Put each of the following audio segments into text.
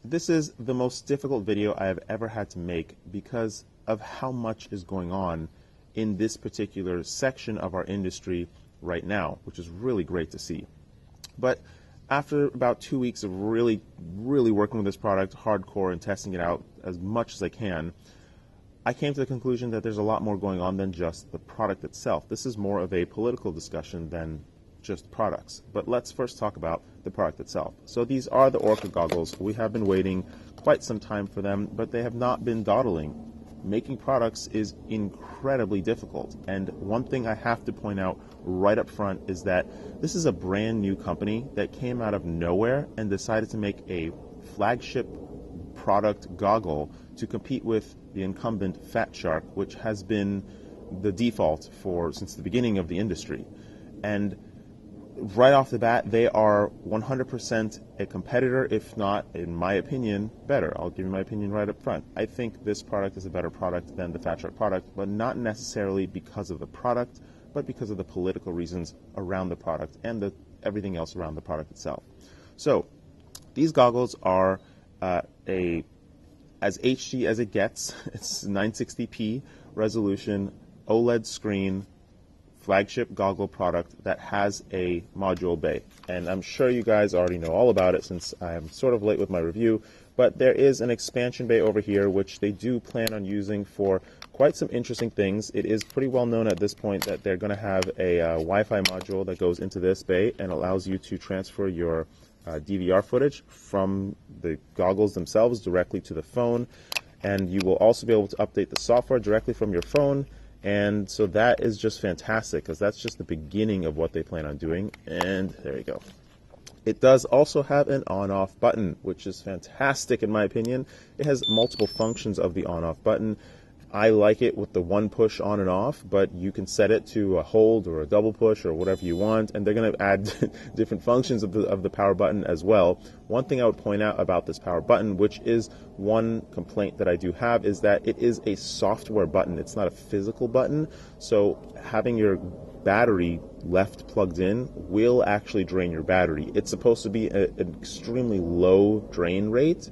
This is the most difficult video I have ever had to make because of how much is going on in this particular section of our industry right now, which is really great to see. But after about 2 weeks of really working with this product hardcore and testing it out as much as I can, I came to the conclusion that there's a lot more going on than just the product itself. This is more of a political discussion than just products. But let's first talk about the product itself. So these are the Orqa goggles. We have been waiting quite some time for them, but they have not been dawdling. Making products is incredibly difficult. And one thing I have to point out right up front is that this is a brand new company that came out of nowhere and decided to make a flagship product goggle to compete with the incumbent Fatshark, which has been the default since the beginning of the industry. And right off the bat, they are 100% a competitor, if not, in my opinion, better. I'll give you my opinion right up front. I think this product is a better product than the Fatshark product, but not necessarily because of the product, but because of the political reasons around the product and everything else around the product itself. So these goggles are as HD as it gets. It's 960p resolution, OLED screen, flagship goggle product that has a module bay. And I'm sure you guys already know all about it since I'm sort of late with my review, but there is an expansion bay over here which they do plan on using for quite some interesting things. It is pretty well known at this point that they're going to have a Wi-Fi module that goes into this bay and allows you to transfer your DVR footage from the goggles themselves directly to the phone, and you will also be able to update the software directly from your phone. And so that is just fantastic because that's just the beginning of what they plan on doing. And there you go. It does also have an on-off button, which is fantastic in my opinion. It has multiple functions of the on-off button. I like it with the one push on and off, but you can set it to a hold or a double push or whatever you want, and they're going to add different functions of the power button as well. One thing I would point out about this power button, which is one complaint that I do have, is that it is a software button. It's not a physical button, so having your battery left plugged in will actually drain your battery. It's supposed to be an extremely low drain rate,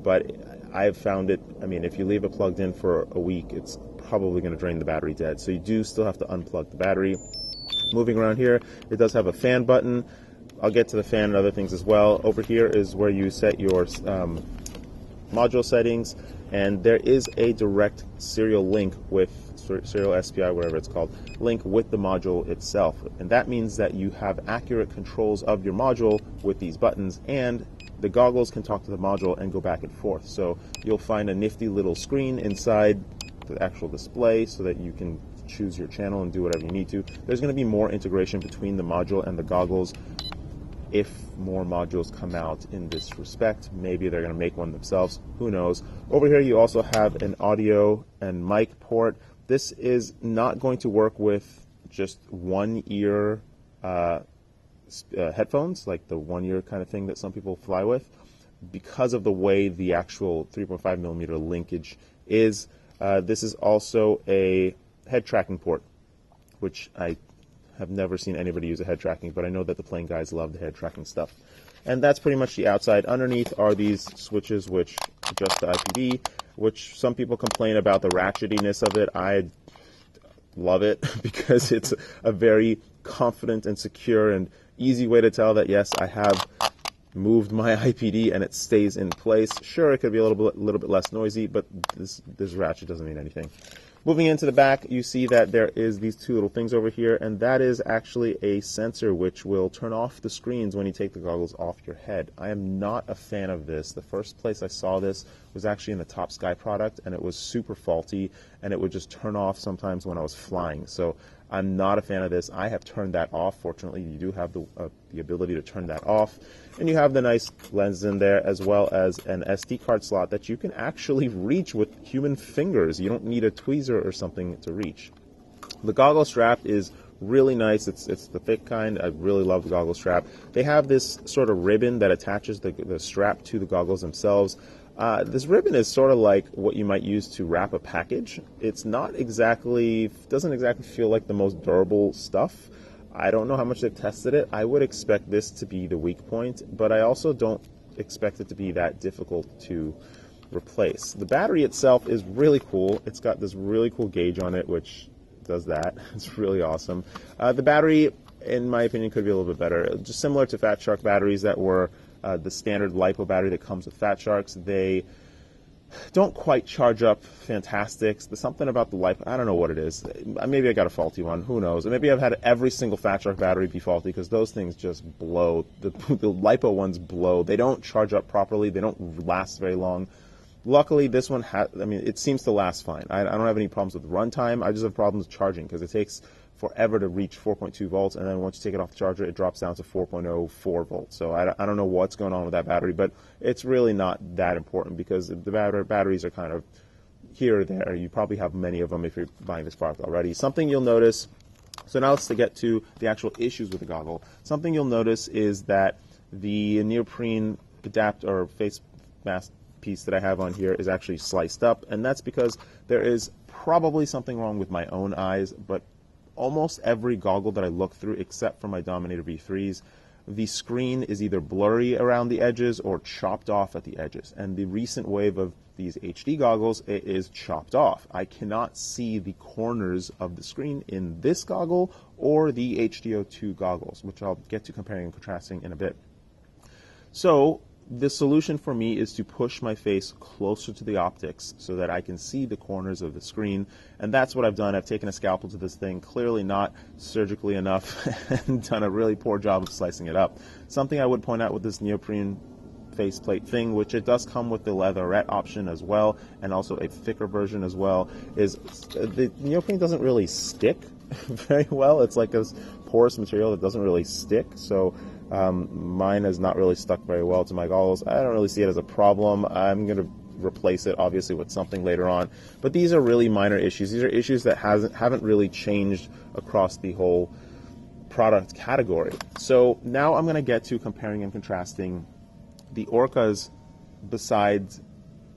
but I've found it, I mean, if you leave it plugged in for a week, it's probably going to drain the battery dead. So you do still have to unplug the battery. Moving around here, it does have a fan button. I'll get to the fan and other things as well. Over here is where you set your module settings, and there is a direct serial link with serial SPI, whatever it's called, link with the module itself. And that means that you have accurate controls of your module with these buttons, and the goggles can talk to the module and go back and forth. So you'll find a nifty little screen inside the actual display so that you can choose your channel and do whatever you need to. There's going to be more integration between the module and the goggles if more modules come out in this respect. Maybe they're going to make one themselves. Who knows? Over here you also have an audio and mic port. This is not going to work with just one ear headphones, like the one-ear kind of thing that some people fly with, because of the way the actual 3.5mm linkage is. This is also a head tracking port, which I have never seen anybody use a head tracking, but I know that the plane guys love the head tracking stuff. And that's pretty much the outside. Underneath are these switches which adjust the IPD, which some people complain about the ratchetiness of it. I love it because it's a very confident and secure and easy way to tell that yes, I have moved my IPD and it stays in place. Sure, it could be a little bit less noisy, but this ratchet doesn't mean anything. Moving into the back, you see that there is these two little things over here, and that is actually a sensor which will turn off the screens when you take the goggles off your head. I am not a fan of this. The first place I saw this was actually in the Top Sky product, and it was super faulty, and it would just turn off sometimes when I was flying. So I'm not a fan of this. I have turned that off. Fortunately, you do have the ability to turn that off. And you have the nice lens in there, as well as an SD card slot that you can actually reach with human fingers. You don't need a tweezer or something to reach. The goggle strap is really nice. It's the thick kind. I really love the goggle strap. They have this sort of ribbon that attaches the strap to the goggles themselves. This ribbon is sort of like what you might use to wrap a package. It's not exactly, doesn't exactly feel like the most durable stuff. I don't know how much they've tested it. I would expect this to be the weak point, but I also don't expect it to be that difficult to replace. The battery itself is really cool. It's got this really cool gauge on it, which does that. It's really awesome. The battery, in my opinion, could be a little bit better. Just similar to Fatshark batteries that were the standard LiPo battery that comes with Fatsharks. They don't quite charge up fantastic. There's something about the LiPo, I don't know what it is. Maybe I got a faulty one, who knows. Maybe I've had every single Fatshark battery be faulty, because those things just blow. The LiPo ones blow. They don't charge up properly. They don't last very long. Luckily, this one it seems to last fine. I don't have any problems with runtime. I just have problems charging, because it takes forever to reach 4.2 volts, and then once you take it off the charger, it drops down to 4.04 volts. So I don't know what's going on with that battery, but it's really not that important, because the batteries are kind of here or there. You probably have many of them if you're buying this product already. Something you'll notice, so now let's get to the actual issues with the goggle. Something you'll notice is that the neoprene adapter or face mask piece that I have on here is actually sliced up, and that's because there is probably something wrong with my own eyes, but almost every goggle that I look through, except for my Dominator V3s, the screen is either blurry around the edges or chopped off at the edges. And the recent wave of these HD goggles, it is chopped off. I cannot see the corners of the screen in this goggle or the HDO2 goggles, which I'll get to comparing and contrasting in a bit. So the solution for me is to push my face closer to the optics so that I can see the corners of the screen, and that's what I've done. I've taken a scalpel to this thing, clearly not surgically enough, and done a really poor job of slicing it up. Something I would point out with this neoprene faceplate thing, which it does come with the leatherette option as well, and also a thicker version as well, is the neoprene doesn't really stick very well. It's like this porous material that doesn't really stick, so mine has not really stuck very well to my goggles. I don't really see it as a problem. I'm going to replace it obviously with something later on, but these are really minor issues. These are issues that haven't really changed across the whole product category. So now I'm going to get to comparing and contrasting the Orqas besides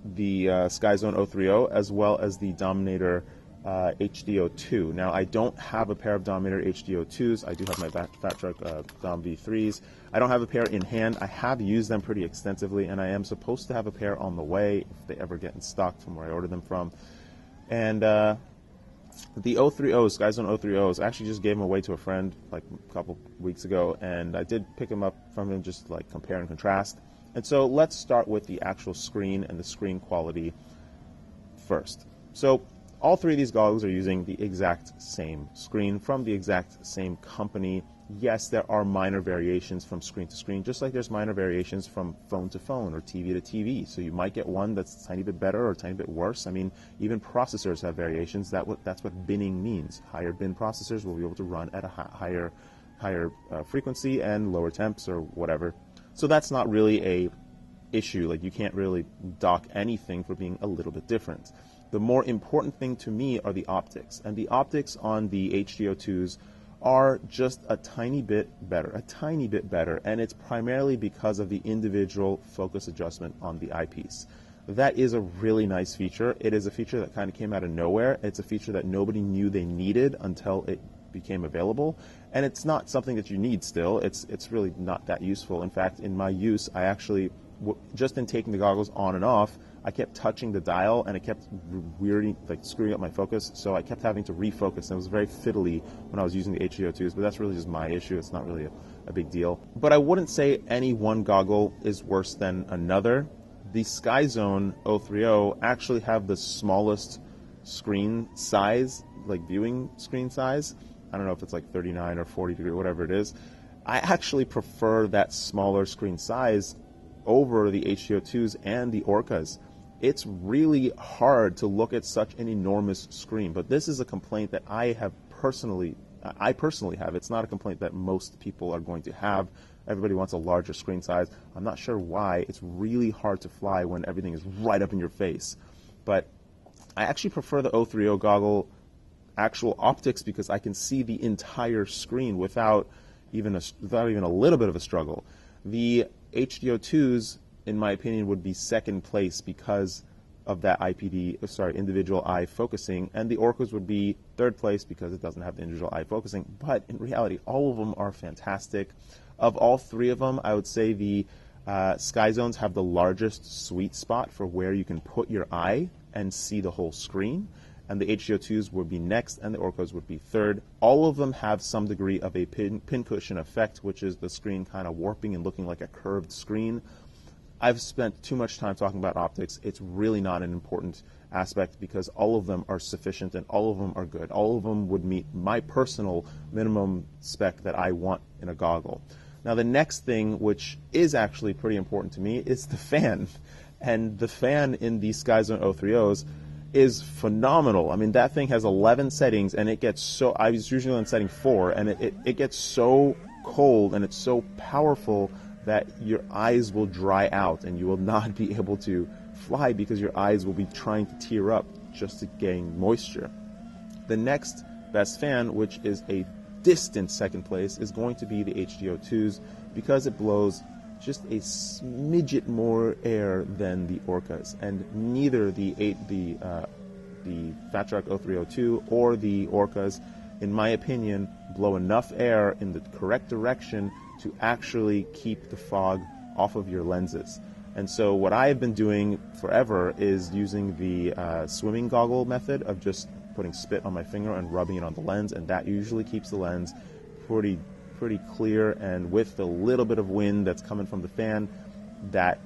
the Skyzone 030 as well as the Dominator HDO2. Now, I don't have a pair of Dominator HDO2s. I do have my Fatshark Dom V3s. I don't have a pair in hand. I have used them pretty extensively, and I am supposed to have a pair on the way if they ever get in stock from where I ordered them from. And the 030s, Skyzone 030s, I actually just gave them away to a friend like a couple weeks ago, and I did pick them up from him just to like compare and contrast. And so let's start with the actual screen and the screen quality first. So all three of these goggles are using the exact same screen from the exact same company. Yes, there are minor variations from screen to screen, just like there's minor variations from phone to phone or TV to TV. So you might get one that's a tiny bit better or a tiny bit worse. I mean, even processors have variations. That's what binning means. Higher bin processors will be able to run at a higher frequency and lower temps or whatever. So that's not really a issue. Like, you can't really dock anything for being a little bit different. The more important thing to me are the optics, and the optics on the HDO2s are just a tiny bit better, and it's primarily because of the individual focus adjustment on the eyepiece. That is a really nice feature. It is a feature that kind of came out of nowhere. It's a feature that nobody knew they needed until it became available, and it's not something that you need still. It's really not that useful. In fact, in my use, I actually, just in taking the goggles on and off, I kept touching the dial, and it kept screwing up my focus, so I kept having to refocus, and it was very fiddly when I was using the HDO2s, but that's really just my issue. It's not really a big deal. But I wouldn't say any one goggle is worse than another. The Skyzone 030 actually have the smallest screen size, like viewing screen size. I don't know if it's like 39 or 40 degree, whatever it is. I actually prefer that smaller screen size over the HDO2s and the Orqas. It's really hard to look at such an enormous screen, but this is a complaint that I personally have. It's not a complaint that most people are going to have. Everybody wants a larger screen size. I'm not sure why. It's really hard to fly when everything is right up in your face. But I actually prefer the 030 goggle actual optics because I can see the entire screen without even a little bit of a struggle. The HDO2s, in my opinion, would be second place because of that individual eye focusing, and the Orqas would be third place because it doesn't have the individual eye focusing. But in reality, all of them are fantastic. Of all three of them, I would say the Skyzones have the largest sweet spot for where you can put your eye and see the whole screen, and the HDO2s would be next, and the Orqas would be third. All of them have some degree of a pincushion effect, which is the screen kind of warping and looking like a curved screen. I've spent too much time talking about optics. It's really not an important aspect because all of them are sufficient and all of them are good. All of them would meet my personal minimum spec that I want in a goggle. Now the next thing, which is actually pretty important to me, is the fan. And the fan in the Skyzone 030s is phenomenal. I mean, that thing has 11 settings, and it gets so, I was usually on setting 4, and it gets so cold and it's so powerful that your eyes will dry out and you will not be able to fly because your eyes will be trying to tear up just to gain moisture. The next best fan, which is a distant second place, is going to be the HDO2s because it blows just a smidget more air than the Orqas, and neither the Fatshark 0302 or the Orqas, in my opinion, blow enough air in the correct direction to actually keep the fog off of your lenses. And so what I have been doing forever is using the swimming goggle method of just putting spit on my finger and rubbing it on the lens, and that usually keeps the lens pretty clear, and with the little bit of wind that's coming from the fan, that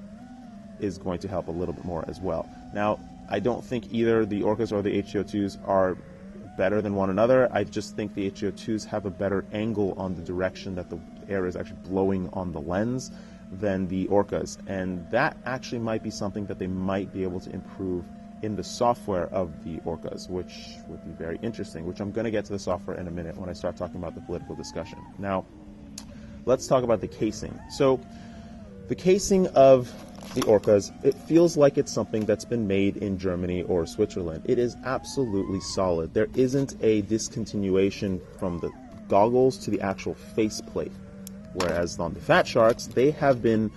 is going to help a little bit more as well. Now, I don't think either the Orqas or the HDO2s are better than one another. I just think the HDO2s have a better angle on the direction that the air is actually blowing on the lens than the Orqas, and that actually might be something that they might be able to improve in the software of the Orqas, which would be very interesting, which I'm going to get to the software in a minute when I start talking about the political discussion. Now, let's talk about the casing. So, the casing of the Orqas, it feels like it's something that's been made in Germany or Switzerland. It is absolutely solid. There isn't a discontinuation from the goggles to the actual faceplate. Whereas on the Fatsharks, they have been,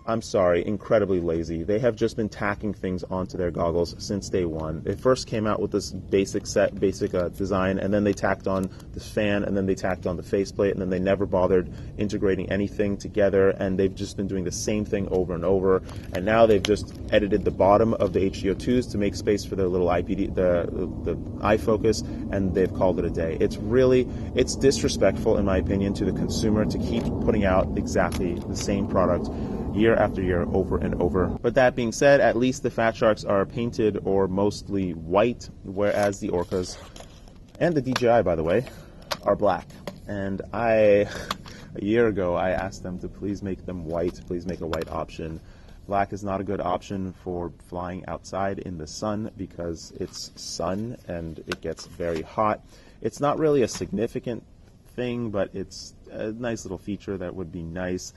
I'm sorry, incredibly lazy. They have just been tacking things onto their goggles since day one. They first came out with this basic design, and then they tacked on the fan, and then they tacked on the faceplate, and then they never bothered integrating anything together, and they've just been doing the same thing over and over. And now they've just edited the bottom of the HDO2s to make space for their little IPD, the eye focus, and they've called it a day. It's disrespectful, in my opinion, to the consumer to keep putting out exactly the same product year after year, over and over. But that being said, at least the Fatsharks are painted or mostly white, whereas the Orqas, and the DJI, by the way, are black. And a year ago, I asked them to please make them white, please make a white option. Black is not a good option for flying outside in the sun because it's sun and it gets very hot. It's not really a significant thing, but it's a nice little feature that would be nice.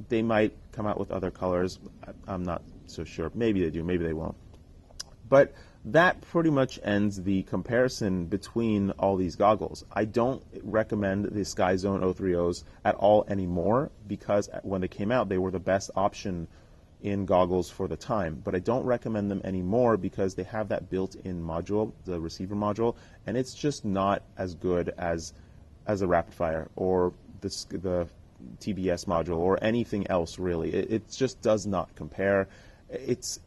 They might come out with other colors. I'm not so sure. Maybe they do, maybe they won't. But that pretty much ends the comparison between all these goggles. I don't recommend the Skyzone 030s at all anymore because when they came out, they were the best option in goggles for the time. But I don't recommend them anymore because they have that built-in module, the receiver module, and it's just not as good as a rapid fire or the TBS module or anything else really. It just does not compare. It's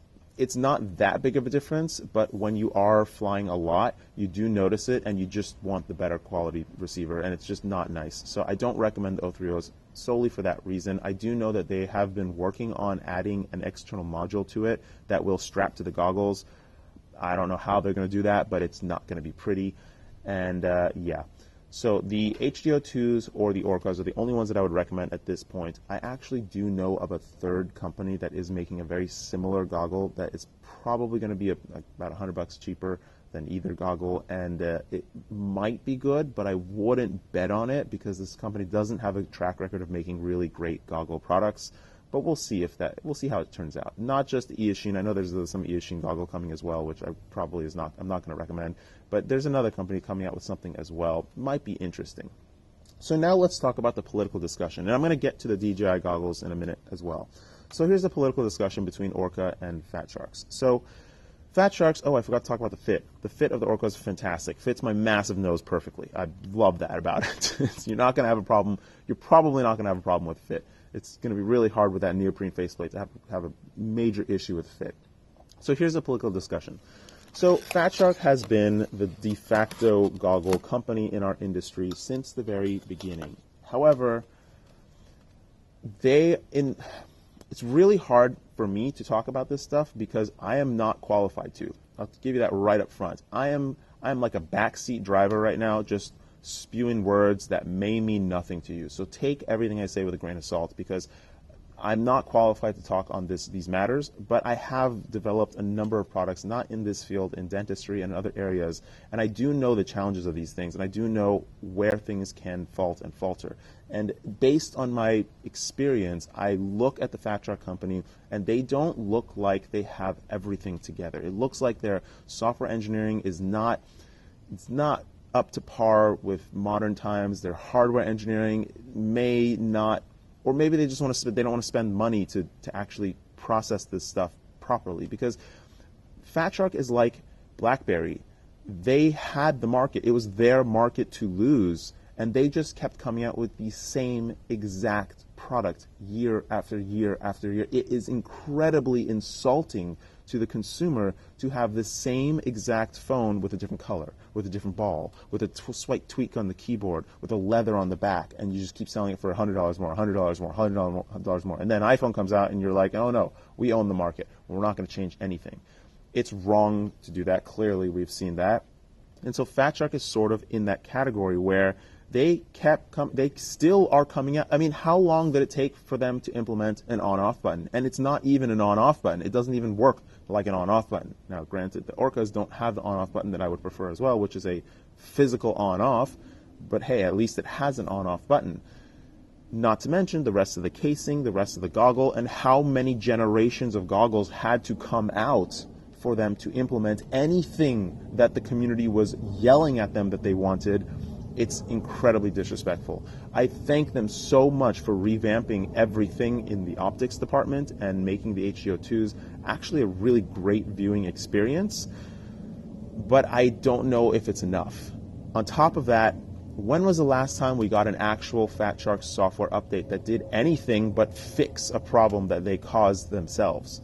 not that big of a difference, but when you are flying a lot, you do notice it and you just want the better quality receiver, and it's just not nice. So I don't recommend the 030s solely for that reason. I do know that they have been working on adding an external module to it that will strap to the goggles. I don't know how they're going to do that, but it's not going to be pretty. And yeah. So the HDO2s or the Orqas are the only ones that I would recommend at this point. I actually do know of a third company that is making a very similar goggle that is probably going to be about $100 cheaper than either goggle, and it might be good, but I wouldn't bet on it because this company doesn't have a track record of making really great goggle products. But we'll see how it turns out. Not just Eachine. I know there's some Eachine goggle coming as well, which I'm not going to recommend. But there's another company coming out with something as well. Might be interesting. So now let's talk about the political discussion. And I'm going to get to the DJI goggles in a minute as well. So here's the political discussion between Orqa and Fatsharks. So Fatsharks, oh, I forgot to talk about the fit. The fit of the Orqa is fantastic. Fits my massive nose perfectly. I love that about it. You're not going to have a problem. You're probably not going to have a problem with fit. it's going to be really hard with that neoprene faceplate to have a major issue with fit. So here's a political discussion. So Fatshark has been the de facto goggle company in our industry since the very beginning. However, it's really hard for me to talk about this stuff because I am not qualified to. I'll give you that right up front. I'm like a backseat driver right now, just spewing words that may mean nothing to you. So take everything I say with a grain of salt, because I'm not qualified to talk on these matters, but I have developed a number of products, not in this field, in dentistry and other areas, and I do know the challenges of these things, and I do know where things can fault and falter. And based on my experience, I look at the Fatshark company, and they don't look like they have everything together. It looks like their software engineering is not up to par with modern times. Their hardware engineering may not, or maybe they just want to. They don't want to spend money to actually process this stuff properly. Because Fatshark is like BlackBerry. They had the market. It was their market to lose, and they just kept coming out with the same exact product year after year after year. It is incredibly insulting to the consumer to have the same exact phone with a different color, with a different ball, with a slight tweak on the keyboard, with a leather on the back, and you just keep selling it for $100 more, $100 more, $100 more. And then iPhone comes out and you're like, oh no, we own the market. We're not going to change anything. It's wrong to do that. Clearly, we've seen that. And so Fatshark is sort of in that category where they still are coming out. I mean, how long did it take for them to implement an on-off button? And it's not even an on-off button. It doesn't even work like an on-off button. Now, granted, the Orqas don't have the on-off button that I would prefer as well, which is a physical on-off. But hey, at least it has an on-off button. Not to mention the rest of the casing, the rest of the goggle, and how many generations of goggles had to come out for them to implement anything that the community was yelling at them that they wanted. It's incredibly disrespectful. I thank them so much for revamping everything in the optics department and making the HDO2s actually a really great viewing experience, but I don't know if it's enough. On top of that, when was the last time we got an actual Fatshark software update that did anything but fix a problem that they caused themselves?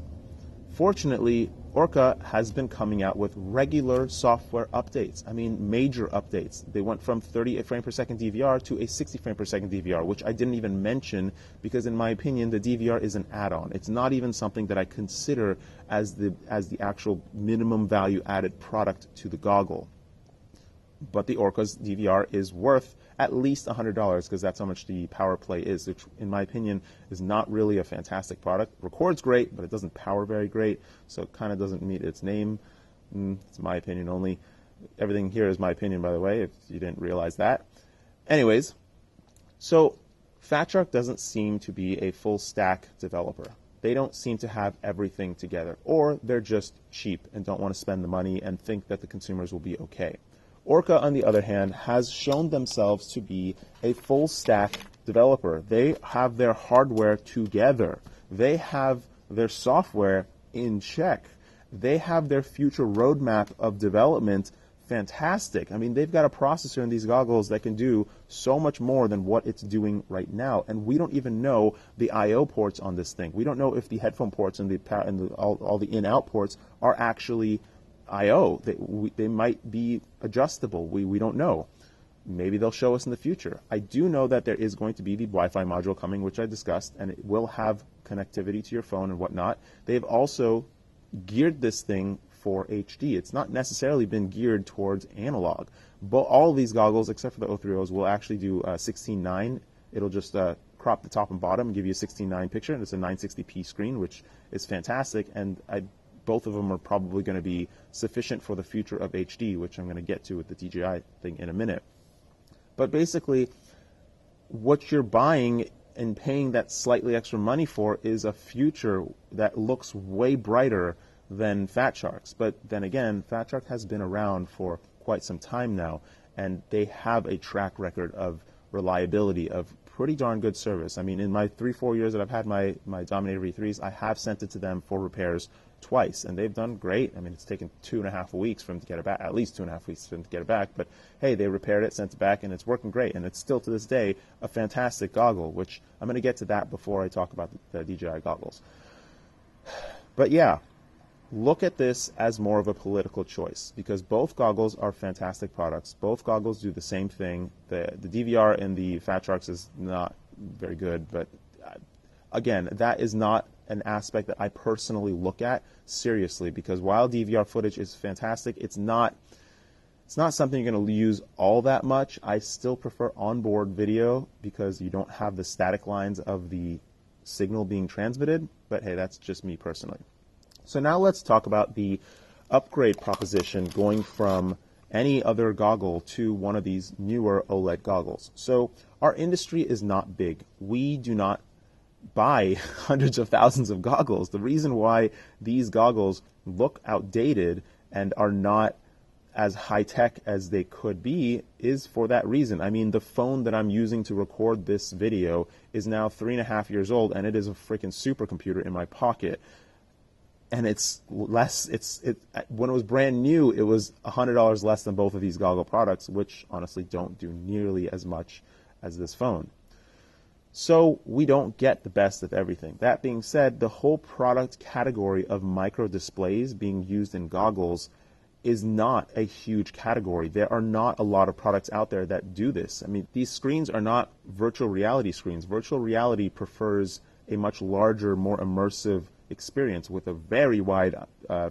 Fortunately, Orqa has been coming out with regular software updates. I mean, major updates. They went from 30 frame per second DVR to a 60 frame per second DVR, which I didn't even mention because, in my opinion, the DVR is an add-on. It's not even something that I consider as the actual minimum value added product to the goggle. But the Orqa's DVR is worth at least $100 because that's how much the power play is, which in my opinion is not really a fantastic product. Records great, but it doesn't power very great, so it kind of doesn't meet its name. It's my opinion only. Everything here is my opinion, by the way, if you didn't realize that. Anyways, so Fatshark doesn't seem to be a full stack developer. They don't seem to have everything together, or they're just cheap and don't want to spend the money and think that the consumers will be okay. Orqa, on the other hand, has shown themselves to be a full-stack developer. They have their hardware together. They have their software in check. They have their future roadmap of development fantastic. I mean, they've got a processor in these goggles that can do so much more than what it's doing right now. And we don't even know the I/O ports on this thing. We don't know if the headphone ports and all the in-out ports are actually I/O. They might be adjustable. We don't know. Maybe they'll show us in the future. I do know that there is going to be the Wi-Fi module coming, which I discussed, and it will have connectivity to your phone and whatnot. They've also geared this thing for HD. It's not necessarily been geared towards analog. But all of these goggles, except for the O3Os, will actually do 16:9. It'll just crop the top and bottom and give you a 16:9 picture, and it's a 960p screen, which is fantastic, and both of them are probably going to be sufficient for the future of HD, which I'm going to get to with the DJI thing in a minute. But basically, what you're buying and paying that slightly extra money for is a future that looks way brighter than Fatshark's. But then again, Fatshark has been around for quite some time now, and they have a track record of reliability, of pretty darn good service. I mean, in my 3-4 years that I've had my Dominator V3s, I have sent it to them for repairs twice, and they've done great. I mean, it's taken 2.5 weeks for them to get it back, at least 2.5 weeks for them to get it back, but hey, they repaired it, sent it back, and it's working great, and it's still to this day a fantastic goggle, which I'm going to get to that before I talk about the DJI goggles. But yeah, look at this as more of a political choice, because both goggles are fantastic products. Both goggles do the same thing. The DVR in the Fatsharks is not very good, but again, that is not an aspect that I personally look at seriously, because while DVR footage is fantastic, it's not something you're going to use all that much. I still prefer onboard video because you don't have the static lines of the signal being transmitted, but hey, that's just me personally. So now let's talk about the upgrade proposition going from any other goggle to one of these newer OLED goggles. So our industry is not big. We do not buy hundreds of thousands of goggles. The reason why these goggles look outdated and are not as high-tech as they could be is for that reason. I mean, the phone that I'm using to record this video is now 3.5 years old, and it is a freaking supercomputer in my pocket. And it's less, when it was brand new, it was $100 less than both of these goggle products, which honestly don't do nearly as much as this phone. So we don't get the best of everything. That being said, the whole product category of micro displays being used in goggles is not a huge category. There are not a lot of products out there that do this. I mean, these screens are not virtual reality screens. Virtual reality prefers a much larger, more immersive experience with a very wide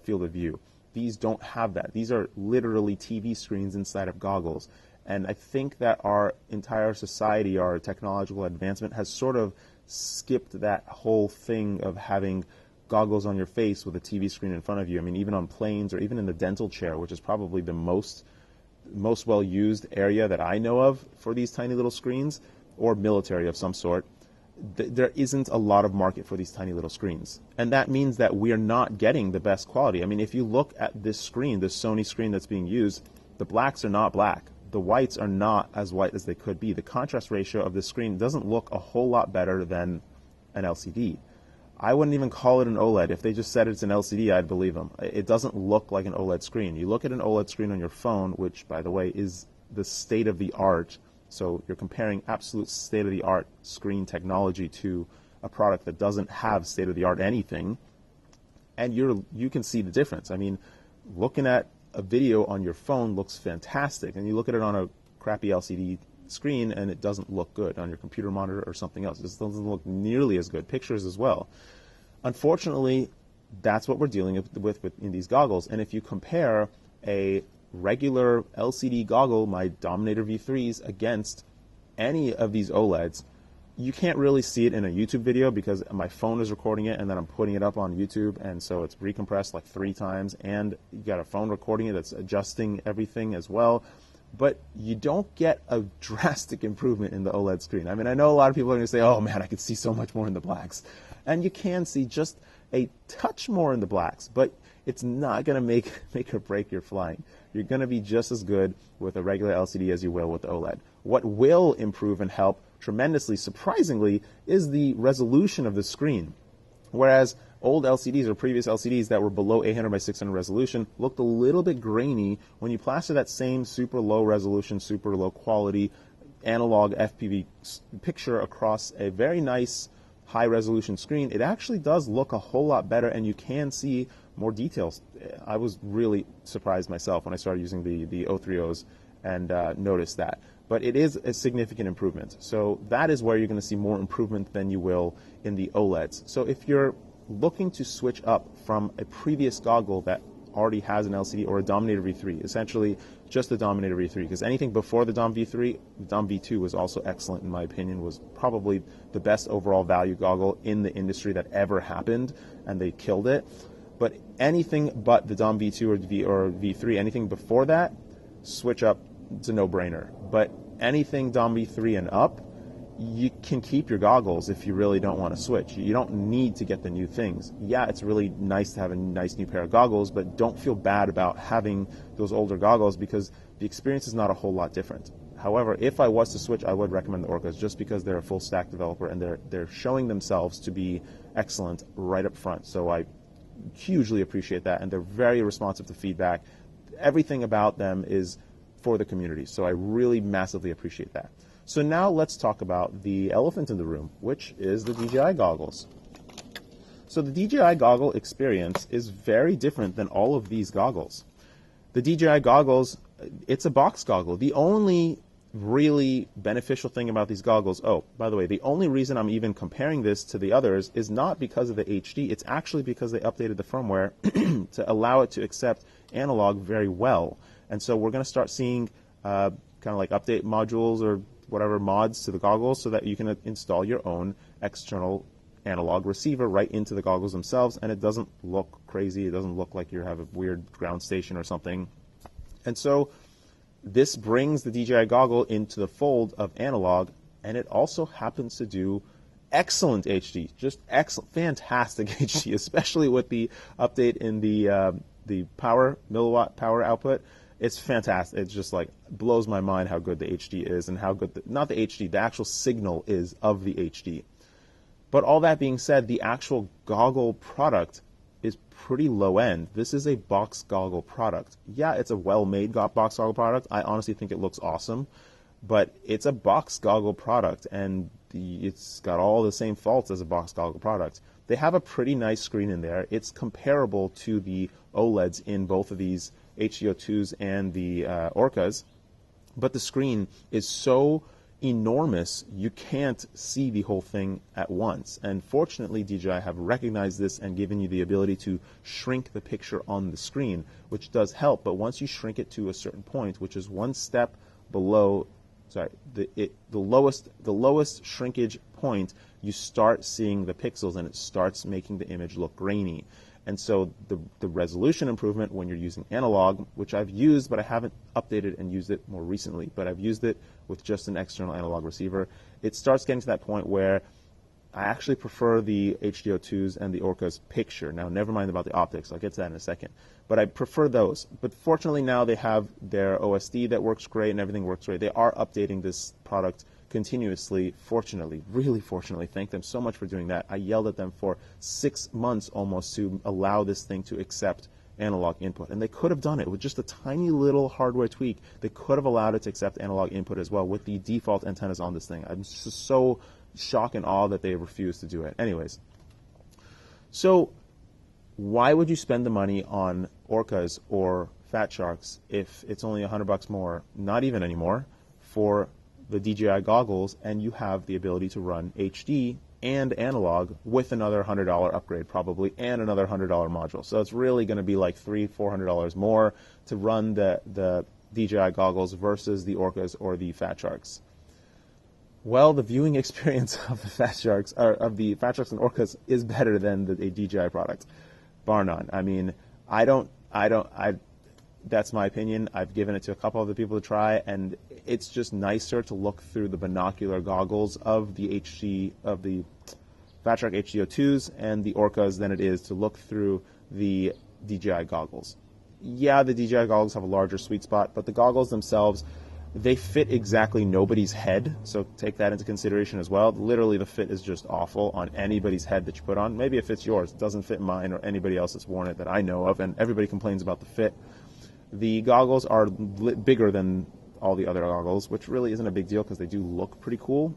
field of view. These don't have that. These are literally TV screens inside of goggles. And I think that our entire society, our technological advancement has sort of skipped that whole thing of having goggles on your face with a TV screen in front of you. I mean, even on planes or even in the dental chair, which is probably the most well-used area that I know of for these tiny little screens, or military of some sort, there isn't a lot of market for these tiny little screens. And that means that we are not getting the best quality. I mean, if you look at this screen, this Sony screen that's being used, the blacks are not black. The whites are not as white as they could be. The contrast ratio of the screen doesn't look a whole lot better than an LCD. I wouldn't even call it an OLED. If they just said it's an LCD, I'd believe them. It doesn't look like an OLED screen. You look at an OLED screen on your phone, which, by the way, is the state of the art. So you're comparing absolute state of the art screen technology to a product that doesn't have state of the art anything, and you can see the difference. I mean, looking at a video on your phone looks fantastic, and you look at it on a crappy LCD screen and it doesn't look good on your computer monitor or something else. It just doesn't look nearly as good. Pictures as well. Unfortunately, that's what we're dealing with in these goggles. And if you compare a regular LCD goggle, my Dominator V3s, against any of these OLEDs, you can't really see it in a YouTube video because my phone is recording it and then I'm putting it up on YouTube, and so it's recompressed like 3 times, and you got a phone recording it that's adjusting everything as well. But you don't get a drastic improvement in the OLED screen. I mean, I know a lot of people are going to say, oh man, I could see so much more in the blacks. And you can see just a touch more in the blacks, but it's not going to make or break your flying. You're going to be just as good with a regular LCD as you will with the OLED. What will improve and help tremendously, surprisingly, is the resolution of the screen. Whereas old LCDs or previous LCDs that were below 800 by 600 resolution looked a little bit grainy, when you plaster that same super low resolution, super low quality analog FPV picture across a very nice high resolution screen, it actually does look a whole lot better, and you can see more details. I was really surprised myself when I started using the O3Os and noticed that. But it is a significant improvement. So that is where you're going to see more improvement than you will in the OLEDs. So if you're looking to switch up from a previous goggle that already has an LCD or a Dominator V3, essentially just the Dominator V3, because anything before the Dom V3, the Dom V2 was also excellent in my opinion, was probably the best overall value goggle in the industry that ever happened, and they killed it. But anything but the Dom V2 or V3, anything before that, switch up, it's a no-brainer. But anything Dom V3 and up, you can keep your goggles if you really don't want to switch. You don't need to get the new things. Yeah, it's really nice to have a nice new pair of goggles, but don't feel bad about having those older goggles because the experience is not a whole lot different. However, if I was to switch, I would recommend the Orqas just because they're a full stack developer and they're showing themselves to be excellent right up front. So I hugely appreciate that, and they're very responsive to feedback. Everything about them is for the community, so I really massively appreciate that. So now let's talk about the elephant in the room, which is the DJI goggles. So the DJI goggle experience is very different than all of these goggles. The DJI goggles, it's a box goggle. The only really beneficial thing about these goggles, oh, by the way, the only reason I'm even comparing this to the others is not because of the HD, it's actually because they updated the firmware to allow it to accept analog very well. And so we're going to start seeing kind of like update modules or whatever mods to the goggles so that you can install your own external analog receiver right into the goggles themselves, and it doesn't look crazy. It doesn't look like you have a weird ground station or something. And so this brings the DJI goggle into the fold of analog, and it also happens to do excellent HD, just excellent, fantastic HD, especially with the update in the power, milliwatt power output. It's fantastic. It's just like blows my mind how good the HD is and how good, not the HD, the actual signal is of the HD. But all that being said, the actual goggle product is pretty low end. This is a box goggle product. Yeah, it's a well-made box goggle product. I honestly think it looks awesome, but it's a box goggle product, and it's got all the same faults as a box goggle product. They have a pretty nice screen in there. It's comparable to the OLEDs in both of these HDO2s and the Orqas, but the screen is so enormous you can't see the whole thing at once. And fortunately, DJI have recognized this and given you the ability to shrink the picture on the screen, which does help. But once you shrink it to a certain point, which is one step below, the lowest shrinkage point, you start seeing the pixels and it starts making the image look grainy. And so the resolution improvement when you're using analog, which I've used, but I haven't updated and used it more recently, but I've used it with just an external analog receiver, it starts getting to that point where I actually prefer the HDO2s and the Orqa's picture. Now, never mind about the optics. I'll get to that in a second. But I prefer those. But fortunately now they have their OSD that works great and everything works great. They are updating this product continuously, fortunately, really fortunately. Thank them so much for doing that. I yelled at them for 6 months almost to allow this thing to accept analog input. And they could have done it with just a tiny little hardware tweak. They could have allowed it to accept analog input as well with the default antennas on this thing. I'm just so shocked and awe that they refused to do it. Anyways, so why would you spend the money on Orqas or Fatsharks if it's only $100 more, not even anymore, for the DJI goggles, and you have the ability to run HD and analog with another $100 upgrade probably and another $100 module. So it's really going to be like $300-400 more to run the DJI goggles versus the Orqas or the Fatsharks. Well, the viewing experience of the Fatsharks and Orqas is better than the DJI product, bar none. I mean, that's my opinion. I've given it to a couple of the people to try, and it's just nicer to look through the binocular goggles of the Fatshark HDO2s and the Orqas than it is to look through the DJI goggles. Yeah, the DJI goggles have a larger sweet spot, but the goggles themselves, they fit exactly nobody's head, so take that into consideration as well. Literally, the fit is just awful on anybody's head that you put on. Maybe it fits yours. It doesn't fit mine or anybody else that's worn it that I know of, and everybody complains about the fit. The goggles are bigger than all the other goggles, which really isn't a big deal because they do look pretty cool.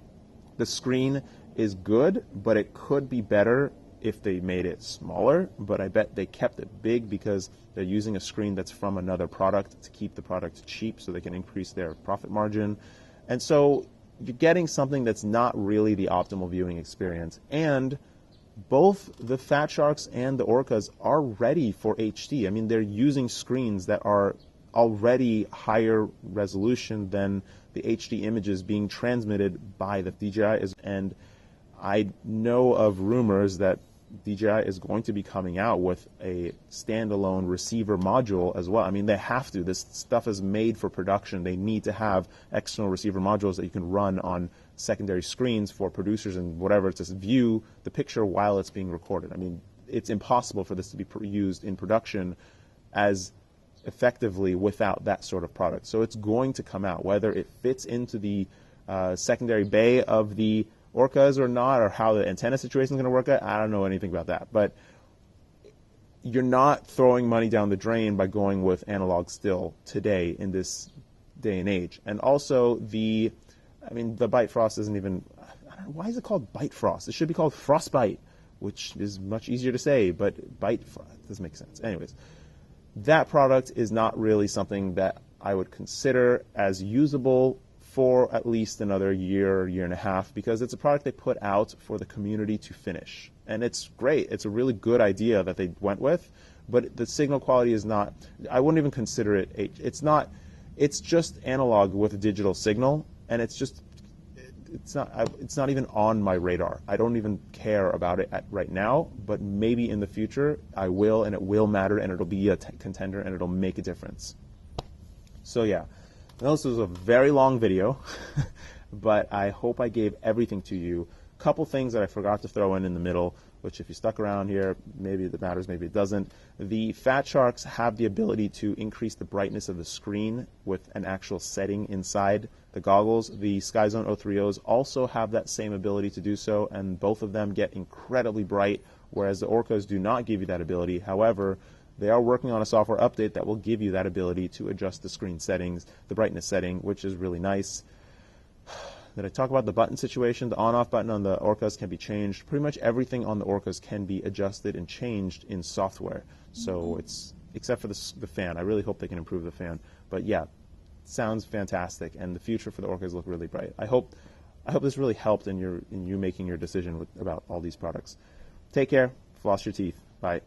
The screen is good, but it could be better if they made it smaller, but I bet they kept it big because they're using a screen that's from another product to keep the product cheap so they can increase their profit margin. And so you're getting something that's not really the optimal viewing experience. And both the Fatsharks and the Orqas are ready for HD. I mean, they're using screens that are already higher resolution than the HD images being transmitted by the DJI. And I know of rumors that DJI is going to be coming out with a standalone receiver module as well. I mean, they have to. This stuff is made for production. They need to have external receiver modules that you can run on secondary screens for producers and whatever to view the picture while it's being recorded. I mean, it's impossible for this to be used in production as effectively without that sort of product. So it's going to come out, whether it fits into the secondary bay of the Orqas or not, or how the antenna situation is going to work out. I don't know anything about that, but you're not throwing money down the drain by going with analog still today in this day and age. And also the Bite Frost isn't even, I don't know, why is it called Bite Frost? It should be called Frostbite, which is much easier to say, but Bite Frost doesn't make sense. Anyways, that product is not really something that I would consider as usable for at least another year and a half, because it's a product they put out for the community to finish. And it's great. It's a really good idea that they went with, but the signal quality is not, I wouldn't even consider it, it's just analog with a digital signal, and it's not even on my radar. I don't even care about it right now, but maybe in the future I will, and it will matter, and it'll be a contender, and it'll make a difference. So yeah, this was a very long video, but I hope I gave everything to you. Couple things that I forgot to throw in the middle, which if you stuck around here, maybe it matters, maybe it doesn't. The Fatsharks have the ability to increase the brightness of the screen with an actual setting inside the goggles. The Skyzone 030s also have that same ability to do so, and both of them get incredibly bright, whereas the Orqas do not give you that ability. However, they are working on a software update that will give you that ability to adjust the screen settings, the brightness setting, which is really nice. Did I talk about the button situation? The on-off button on the Orqas can be changed. Pretty much everything on the Orqas can be adjusted and changed in software. So it's, except for the fan. I really hope they can improve the fan. But yeah, sounds fantastic, and the future for the Orqas look really bright. I hope this really helped in you making your decision about all these products. Take care. Floss your teeth. Bye.